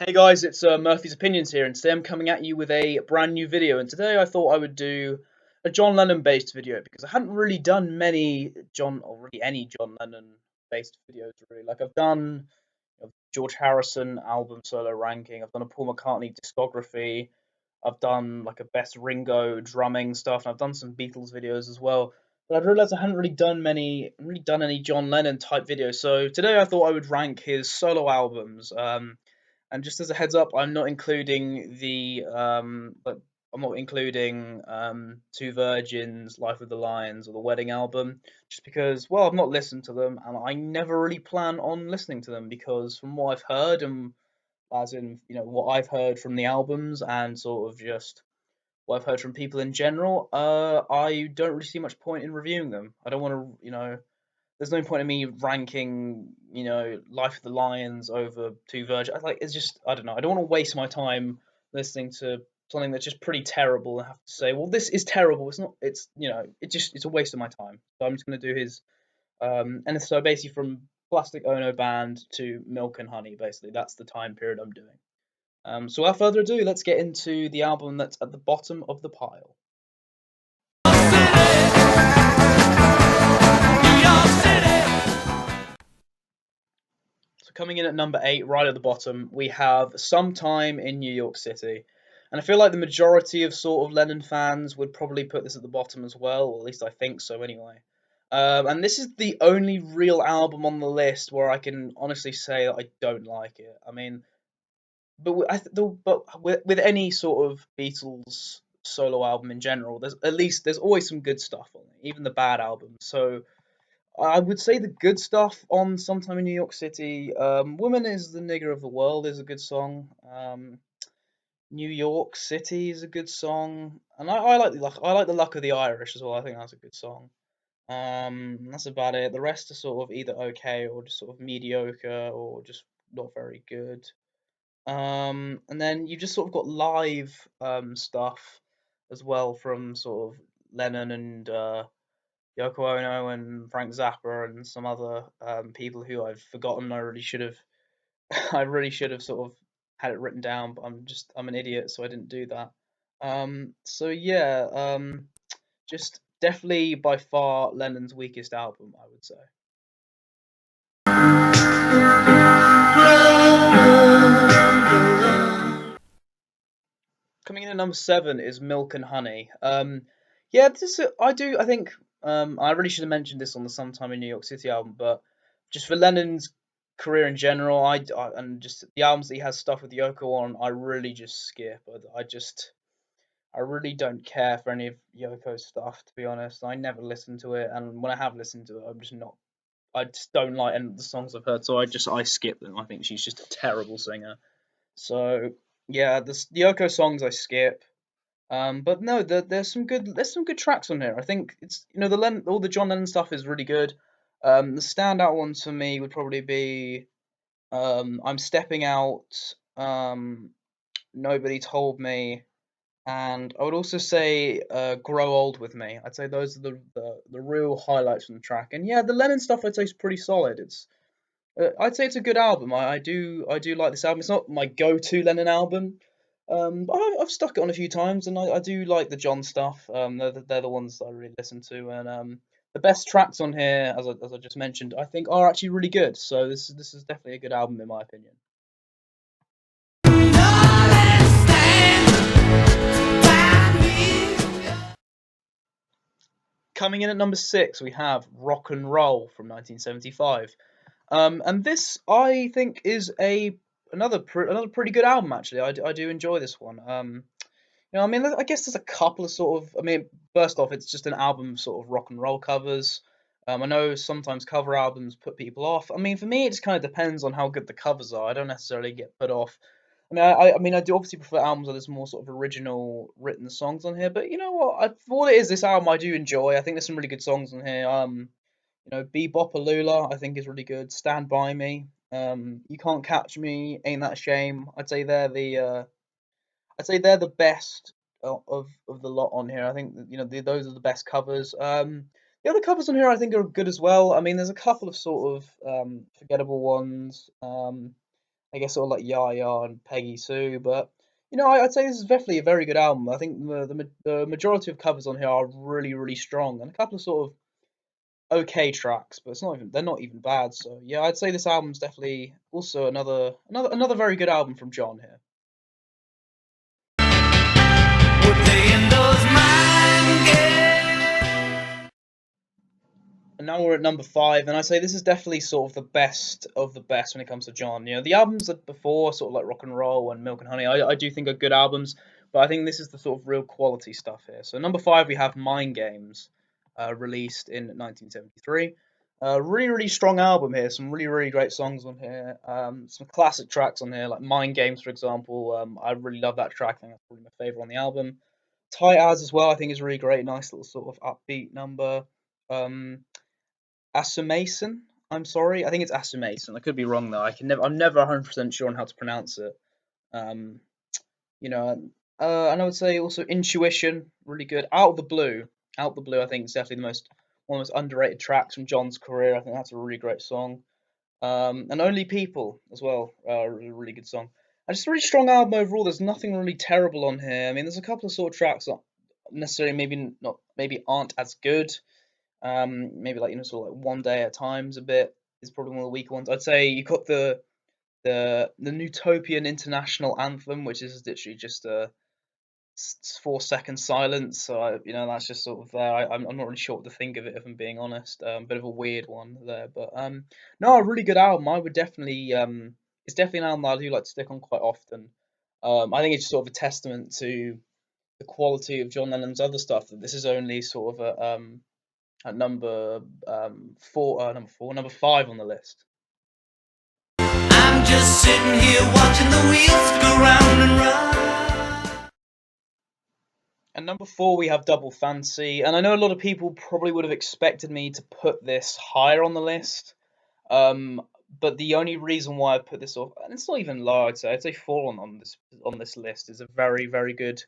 Hey guys, it's Murphy's Opinions here, and today I'm coming at you with a brand new video. And today I thought I would do a John Lennon based video because I hadn't really done many John, or really any John Lennon based videos really. Like I've done George Harrison album solo ranking, I've done a Paul McCartney discography, I've done like a best Ringo drumming stuff, and I've done some Beatles videos as well. But I've realised I hadn't really done any John Lennon type videos. So today I thought I would rank his solo albums. And just as a heads up, I'm not including I'm not including Two Virgins, Life of the Lions, or the Wedding album, just because, well, I've not listened to them, and I never really plan on listening to them because, from what I've heard, and as in, what I've heard from the albums, and sort of just what I've heard from people in general, I don't really see much point in reviewing them. I don't want to, there's no point in me ranking, Life of the Lions over Two Virgin. It's just, I don't know. I don't want to waste my time listening to something that's just pretty terrible and have to say, well, this is terrible. It's not. It's a waste of my time. So I'm just gonna do his. And so basically from Plastic Ono Band to Milk and Honey, basically that's the time period I'm doing. So without further ado, let's get into the album that's at the bottom of the pile. So coming in at number 8, right at the bottom, we have Sometime in New York City. And I feel like the majority of sort of Lennon fans would probably put this at the bottom as well, or at least I think so anyway. And this is the only real album on the list where I can honestly say that I don't like it. I mean, but with any sort of Beatles solo album in general, there's always some good stuff on it, even the bad albums. So I would say the good stuff on Sometime in New York City. Woman is the Nigger of the World is a good song. New York City is a good song. And I like the Luck of the Irish as well. I think that's a good song. That's about it. The rest are sort of either okay or just sort of mediocre or just not very good. And then you just sort of got live stuff as well from sort of Lennon and Yoko Ono and Frank Zappa and some other people who I've forgotten. I really should have, I really should have sort of had it written down, but I'm an idiot, so I didn't do that. So yeah, just definitely by far Lennon's weakest album, I would say. Coming in at number 7 is Milk and Honey. Yeah, I think I really should have mentioned this on the Sometime in New York City album, but just for Lennon's career in general, and just the albums that he has stuff with Yoko on, I really just skip. I really don't care for any of Yoko's stuff, to be honest. I never listen to it, and when I have listened to it, I just don't like any of the songs I've heard, so I skip them. I think she's just a terrible singer. So yeah, the Yoko songs I skip. But no, there's some good tracks on here. I think it's all the John Lennon stuff is really good. The standout ones for me would probably be I'm Stepping Out, Nobody Told Me, and I would also say Grow Old with Me. I'd say those are the real highlights from the track. And yeah, the Lennon stuff I'd say is pretty solid. I'd say it's a good album. I do like this album. It's not my go-to Lennon album, but I've stuck it on a few times, and I do like the John stuff. They're the ones that I really listen to, and the best tracks on here, as I just mentioned, I think are actually really good. So this is definitely a good album in my opinion. Coming in at number 6, we have Rock and Roll from 1975. And this I think is another pretty good album actually. I do enjoy this one. I mean, I guess there's a couple of sort of. I mean, first off, it's just an album of sort of rock and roll covers. I know sometimes cover albums put people off. I mean, for me, it just kind of depends on how good the covers are. I don't necessarily get put off. I mean, I do obviously prefer albums where there's more sort of original written songs on here. But you know what? For what it is, this album I do enjoy. I think there's some really good songs on here. Bebopalula I think is really good. Stand by Me. You Can't Catch Me. Ain't That a Shame. I'd say they're the best of the lot on here. I think those are the best covers. The other covers on here I think are good as well. I mean, there's a couple of sort of forgettable ones. I guess sort of like Yaya and Peggy Sue, but I'd say this is definitely a very good album. I think the majority of covers on here are really really strong, and a couple of sort of okay tracks, but they're not even bad. So yeah, I'd say this album's definitely also another very good album from John here. We're playing those mind games. And now we're at number five, and I say this is definitely sort of the best of the best when it comes to John. The albums that before, sort of like Rock and Roll and Milk and Honey, I do think are good albums, but I think this is the sort of real quality stuff here. So number five, we have Mind Games, released in 1973. Really, really strong album here. Some really, really great songs on here. Some classic tracks on here, like Mind Games, for example. I really love that track. I think that's probably my favorite on the album. Tight As well, I think is really great. Nice little sort of upbeat number. Um, Mason. I'm sorry. I think it's Mason. I could be wrong though. I'm never 100% sure on how to pronounce it. Um, you know, and I would say also Intuition, really good. Out of the Blue. Out of the Blue, I think is definitely one of the most underrated tracks from John's career. I think that's a really great song. And Only People as well, a really good song. And just a really strong album overall. There's nothing really terrible on here. I mean, there's a couple of sort of tracks that necessarily maybe aren't as good. Maybe like sort of like One Day at Times a bit is probably one of the weaker ones. I'd say you got the Utopian International Anthem, which is literally just a 4 second silence. So that's just sort of there. I'm not really sure what to think of it if I'm being honest. Bit of a weird one there, but no, a really good album. I would definitely it's definitely an album that I do like to stick on quite often. I think it's just sort of a testament to the quality of John Lennon's other stuff that this is only sort of at number five on the list. I'm just sitting here watching the wheels go round and round. And number four, we have Double Fancy, and I know a lot of people probably would have expected me to put this higher on the list. Um, but the only reason why I put this off, and it's not even low, I'd say four on this list is a very very good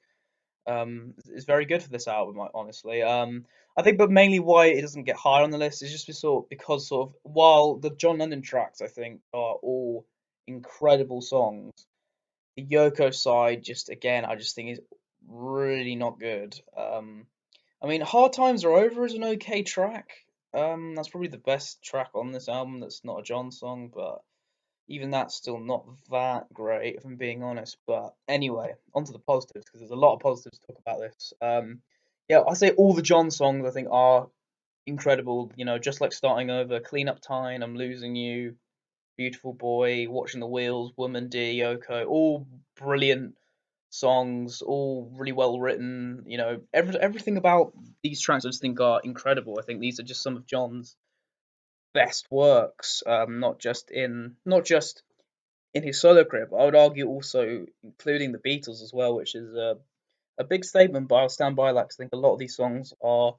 is very good for this album, honestly. I think, but mainly why it doesn't get higher on the list is just because sort of while the John Lennon tracks I think are all incredible songs, the Yoko side just again I just think is really not good. I mean, Hard Times Are Over is an okay track. That's probably the best track on this album that's not a John song, but even that's still not that great, if I'm being honest. But anyway, onto the positives, because there's a lot of positives to talk about this. Yeah, I say all the John songs I think are incredible. Just like Starting Over, Clean Up Time, I'm Losing You, Beautiful Boy, Watching the Wheels, Woman, Dear Yoko, all brilliant songs, all really well written. Everything about these tracks I just think are incredible. I think these are just some of John's best works, not just in his solo career, but I would argue also including the Beatles as well, which is a big statement. But I'll stand by that 'cause I think a lot of these songs are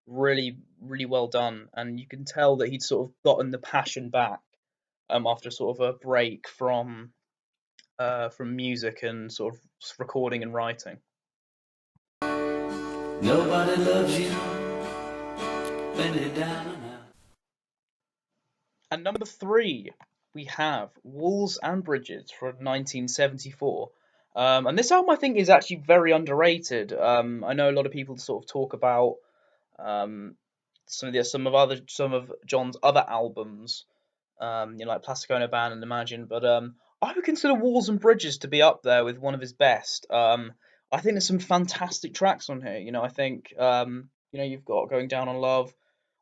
really, really well done, and you can tell that he'd sort of gotten the passion back after sort of a break from music and sort of recording and writing. Nobody loves you when they're down and out. And number three, we have Walls and Bridges from 1974. And this album I think is actually very underrated. I know a lot of people sort of talk about um, some of John's other albums, like Plastic Ono Band and Imagine, but I would consider Walls and Bridges to be up there with one of his best. I think there's some fantastic tracks on here. I think you've got Going Down on Love,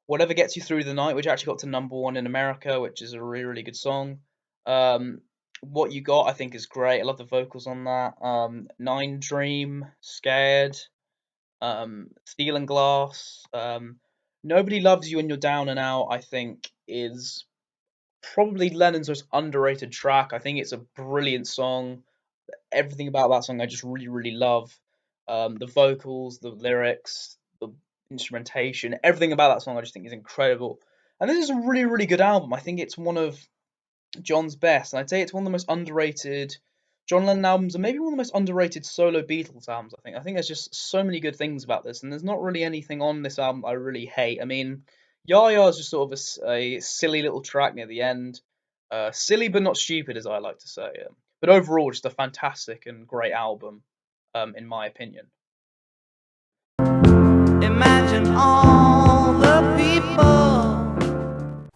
Whatever Gets You Through the Night, which actually got to number one in America, which is a really, really good song. Um, what You Got, I think, is great. I love the vocals on that. Nine Dream, Scared, Steel and Glass. Nobody Loves You When You're Down and Out, I think, is probably Lennon's most underrated track. I think it's a brilliant song. Everything about that song I just really, really love. The vocals, the lyrics, the instrumentation, everything about that song I just think is incredible. And this is a really, really good album. I think it's one of John's best, and I'd say it's one of the most underrated John Lennon albums, and maybe one of the most underrated solo Beatles albums. I think there's just so many good things about this, and there's not really anything on this album I really hate. I mean, Yaya is just sort of a silly little track near the end. Silly but not stupid, as I like to say. But overall, just a fantastic and great album, in my opinion. Imagine all the people.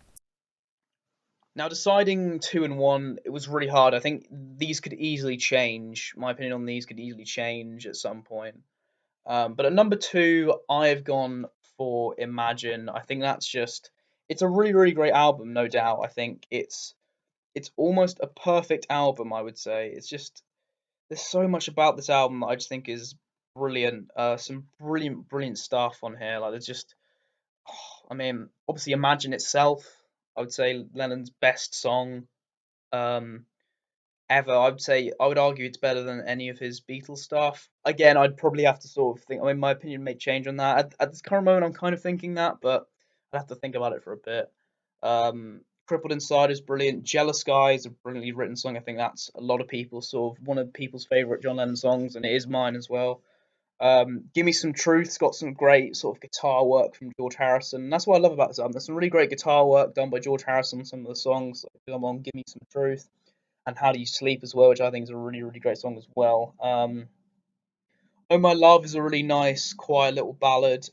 Now, deciding 2 and 1, it was really hard. I think these could easily change. My opinion on these could easily change at some point. But at number 2, I have gone for Imagine. I think that's just, it's a really, really great album, no doubt. I think it's almost a perfect album, I would say. It's just, there's so much about this album that I just think is brilliant. Some brilliant, brilliant stuff on here. Like, there's just, I mean, obviously, Imagine itself, I would say Lennon's best song. Um, Ever. I would argue it's better than any of his Beatles stuff. Again, I'd probably have to sort of think. I mean, my opinion may change on that. At this current moment, I'm kind of thinking that, but I'd have to think about it for a bit. Crippled Inside is brilliant. Jealous Guy is a brilliantly written song. I think that's a lot of people sort of one of people's favorite John Lennon songs, and it is mine as well. Give Me Some Truth's got some great sort of guitar work from George Harrison. And that's what I love about this album. There's some really great guitar work done by George Harrison on some of the songs. Like, come on, Give Me Some Truth and How Do You Sleep as well, which I think is a really, really great song as well. Oh My Love is a really nice, quiet little ballad.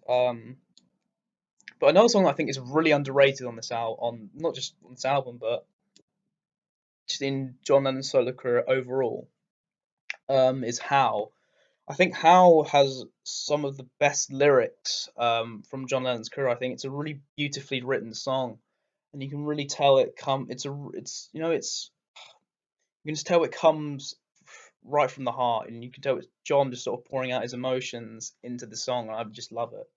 But another song I think is really underrated on this album, on not just on this album, but just in John Lennon's solo career overall, is How. I think How has some of the best lyrics from John Lennon's career. I think it's a really beautifully written song, and you can really tell it's you can just tell it comes right from the heart, and you can tell it's John just sort of pouring out his emotions into the song, and I just love it.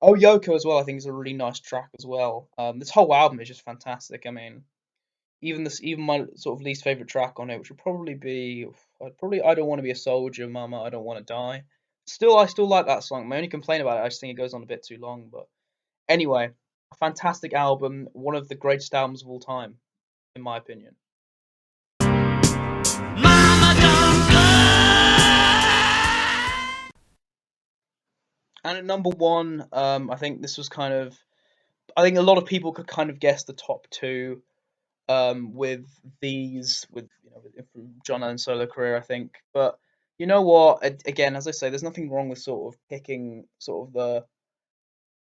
Oh, Yoko as well, I think is a really nice track as well. This whole album is just fantastic. I mean, even my sort of least favorite track on it, which would probably be, I Don't Want to Be a Soldier, Mama, I Don't Want to Die. I still like that song. My only complaint about it, I just think it goes on a bit too long. But anyway, a fantastic album, one of the greatest albums of all time, in my opinion. Mama, don't And at number 1, I think this was kind of, I think a lot of people could kind of guess the top 2, with from John Lennon's solo career, I think. But you know what? Again, as I say, there's nothing wrong with sort of picking sort of the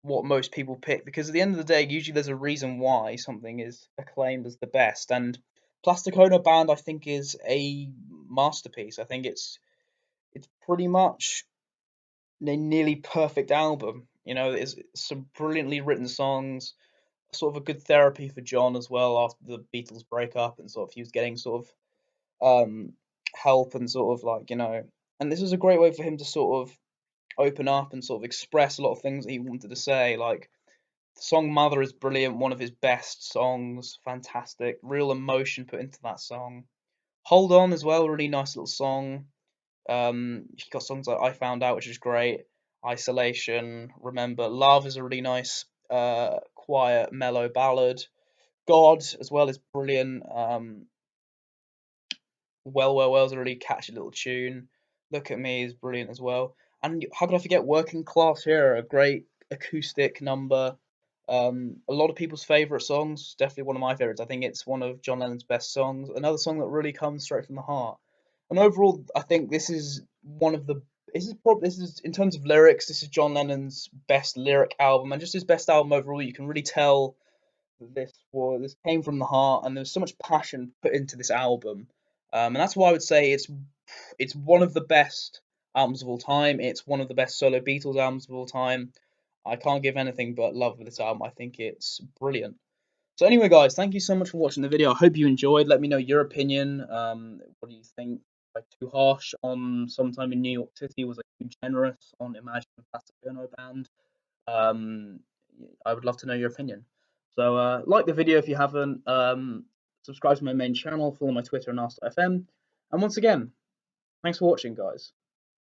what most people pick, because at the end of the day, usually there's a reason why something is acclaimed as the best. And Plastic Ono Band, I think, is a masterpiece. I think it's pretty much a nearly perfect album. You know, there's some brilliantly written songs, sort of a good therapy for John as well after the Beatles break up, and sort of he was getting sort of help and sort of like, and this was a great way for him to sort of open up and sort of express a lot of things that he wanted to say. Like, the song Mother is brilliant, one of his best songs, fantastic, real emotion put into that song. Hold On as well, really nice little song. He got songs like I Found Out, which is great. Isolation, Remember. Love is a really nice, quiet, mellow ballad. God as well is brilliant. Well is a really catchy little tune. Look at Me is brilliant as well. And how could I forget Working Class Here, a great acoustic number. A lot of people's favourite songs, definitely one of my favourites. I think it's one of John Lennon's best songs. Another song that really comes straight from the heart. And overall, I think this is one of the this is in terms of lyrics, this is John Lennon's best lyric album and just his best album overall. You can really tell that this came from the heart, and there's so much passion put into this album. And that's why I would say it's one of the best albums of all time. It's one of the best solo Beatles albums of all time. I can't give anything but love for this album. I think it's brilliant. So anyway, guys, thank you so much for watching the video. I hope you enjoyed. Let me know your opinion. What do you think? Like, too harsh on Sometime in New York City? Was I too generous on Imagine Plastic Ono Band? Um, I would love to know your opinion. So like the video if you haven't. Subscribe to my main channel. Follow my Twitter and Ask.fm. And once again, thanks for watching, guys.